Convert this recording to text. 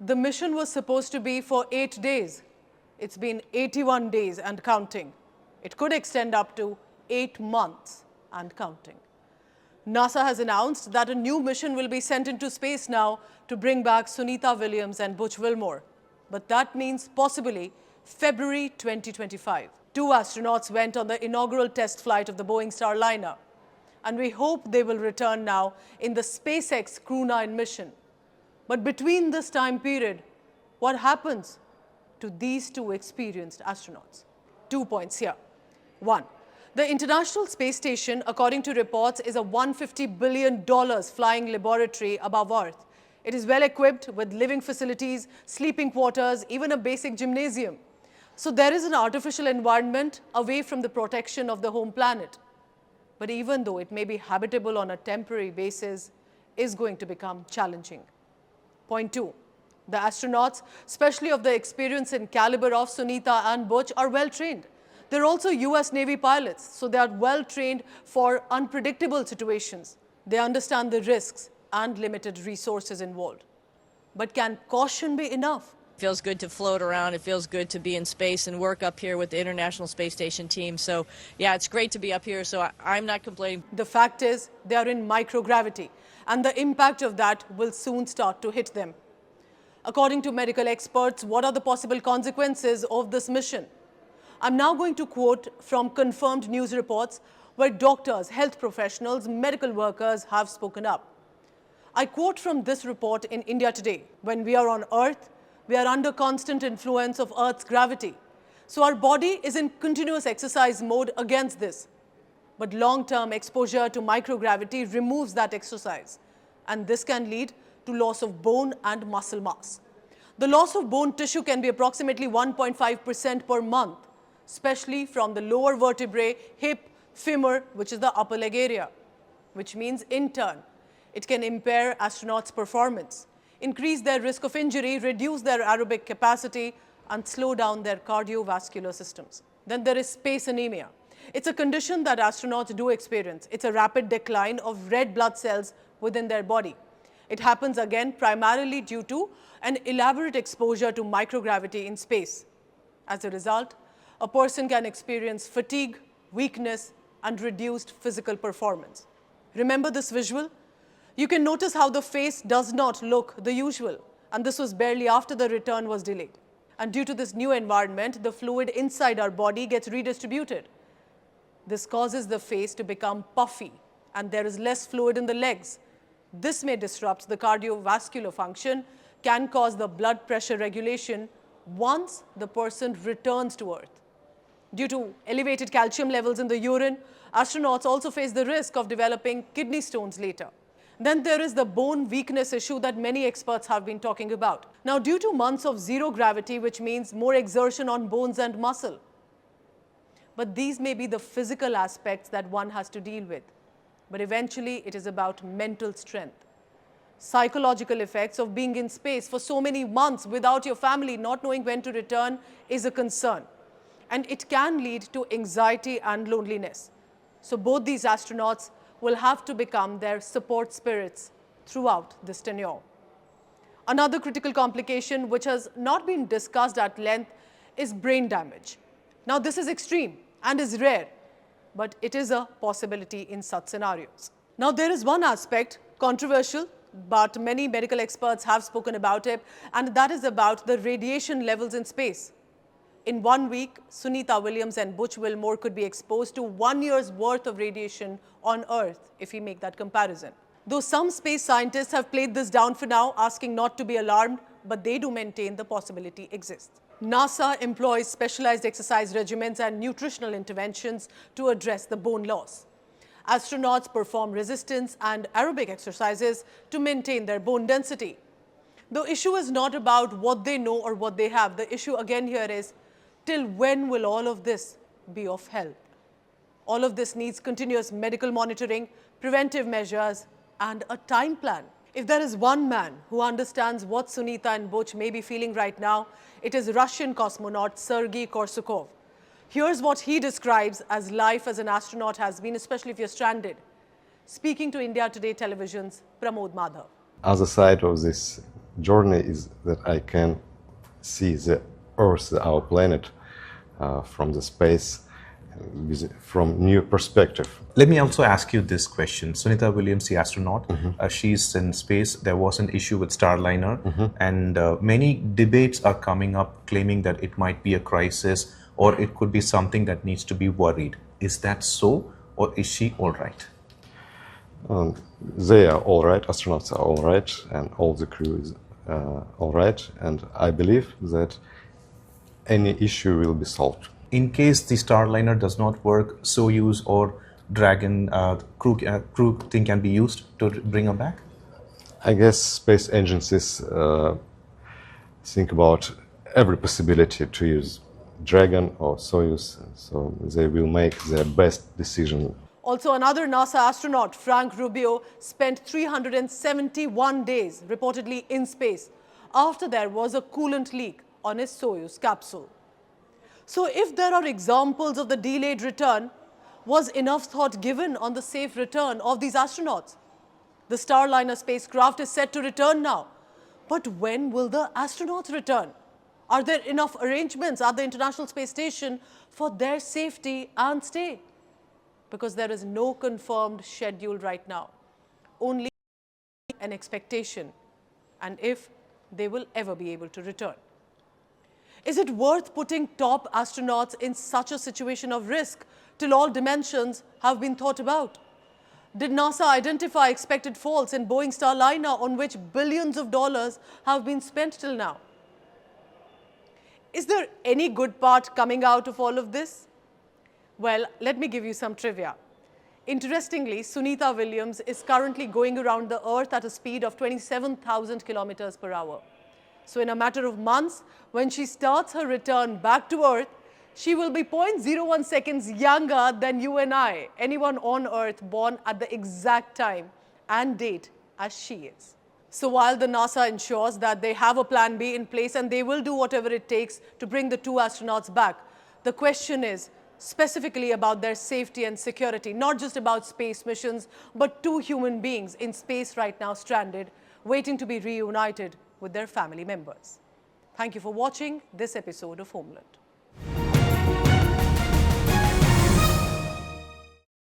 The mission was supposed to be for 8 days. It's been 81 days and counting. It could extend up to 8 months and counting. NASA has announced that a new mission will be sent into space now to bring back Sunita Williams and Butch Wilmore. But that means possibly February 2025. 2 astronauts went on the inaugural test flight of the Boeing Starliner. And we hope they will return now in the SpaceX Crew 9 mission. But between this time period, what happens to these 2 experienced astronauts? 2 points here. 1. The International Space Station, according to reports, is a $150 billion flying laboratory above Earth. It is well equipped with living facilities, sleeping quarters, even a basic gymnasium. So there is an artificial environment away from the protection of the home planet. But even though it may be habitable on a temporary basis, is going to become challenging. Point 2. The astronauts, especially of the experience and caliber of Sunita and Butch, are well trained. They're also US Navy pilots, so they are well trained for unpredictable situations. They understand the risks and limited resources involved. But can caution be enough? It feels good to float around. It feels good to be in space and work up here with the International Space Station team. So, yeah, it's great to be up here, so I'm not complaining. The fact is, they are in microgravity, and the impact of that will soon start to hit them. According to medical experts, what are the possible consequences of this mission? I'm now going to quote from confirmed news reports where doctors, health professionals, medical workers have spoken up. I quote from this report in India Today. When we are on Earth, we are under constant influence of Earth's gravity. So our body is in continuous exercise mode against this. But long-term exposure to microgravity removes that exercise. And this can lead to loss of bone and muscle mass. The loss of bone tissue can be approximately 1.5% per month, especially from the lower vertebrae, hip, femur, which is the upper leg area, which means in turn, it can impair astronauts' performance, increase their risk of injury, reduce their aerobic capacity, and slow down their cardiovascular systems. Then there is space anemia. It's a condition that astronauts do experience. It's a rapid decline of red blood cells within their body. It happens again primarily due to an elaborate exposure to microgravity in space. As a result, a person can experience fatigue, weakness, and reduced physical performance. Remember this visual? You can notice how the face does not look the usual, and this was barely after the return was delayed. And due to this new environment, the fluid inside our body gets redistributed. This causes the face to become puffy, and there is less fluid in the legs. This may disrupt the cardiovascular function, can cause the blood pressure regulation once the person returns to Earth. Due to elevated calcium levels in the urine, astronauts also face the risk of developing kidney stones later. Then there is the bone weakness issue that many experts have been talking about. Now, due to months of zero gravity, which means more exertion on bones and muscle. But these may be the physical aspects that one has to deal with. But eventually, it is about mental strength. Psychological effects of being in space for so many months without your family not knowing when to return is a concern. And it can lead to anxiety and loneliness. So both these astronauts will have to become their support spirits throughout this tenure. Another critical complication which has not been discussed at length is brain damage. Now this is extreme and is rare, but it is a possibility in such scenarios. Now there is one aspect, controversial, but many medical experts have spoken about it, and that is about the radiation levels in space. In 1 week, Sunita Williams and Butch Wilmore could be exposed to 1 year's worth of radiation on Earth, if we make that comparison. Though some space scientists have played this down for now, asking not to be alarmed, but they do maintain the possibility exists. NASA employs specialized exercise regimens and nutritional interventions to address the bone loss. Astronauts perform resistance and aerobic exercises to maintain their bone density. The issue is not about what they know or what they have. The issue again here is, till when will all of this be of help? All of this needs continuous medical monitoring, preventive measures, and a time plan. If there is one man who understands what Sunita and Butch may be feeling right now, it is Russian cosmonaut Sergei Korsakov. Here's what he describes as life as an astronaut has been, especially if you're stranded. Speaking to India Today Television's Pramod Madhav. Other side of this journey is that I can see the Earth, our planet, from the space, from new perspective. Let me also ask you this question. Sunita Williams, the astronaut, she's in space. There was an issue with Starliner, and many debates are coming up claiming that it might be a crisis or it could be something that needs to be worried. Is that so, or is she all right? They are all right, astronauts are all right, and all the crew is all right, and I believe that any issue will be solved. In case the Starliner does not work, Soyuz or Dragon crew thing can be used to bring her back? I guess space agencies think about every possibility to use Dragon or Soyuz, so they will make their best decision. Also, another NASA astronaut, Frank Rubio, spent 371 days reportedly in space after there was a coolant leak on his Soyuz capsule. So if there are examples of the delayed return, was enough thought given on the safe return of these astronauts? The Starliner spacecraft is set to return now. But when will the astronauts return? Are there enough arrangements at the International Space Station for their safety and stay? Because there is no confirmed schedule right now, only an expectation, and if they will ever be able to return. Is it worth putting top astronauts in such a situation of risk till all dimensions have been thought about? Did NASA identify expected faults in Boeing Starliner on which billions of dollars have been spent till now? Is there any good part coming out of all of this? Well, let me give you some trivia. Interestingly, Sunita Williams is currently going around the Earth at a speed of 27,000 kilometers per hour. So in a matter of months, when she starts her return back to Earth, she will be 0.01 seconds younger than you and I, anyone on Earth born at the exact time and date as she is. So while the NASA ensures that they have a plan B in place and they will do whatever it takes to bring the two astronauts back, the question is specifically about their safety and security, not just about space missions, but two human beings in space right now stranded, waiting to be reunited with their family members. Thank you for watching this episode of Homeland.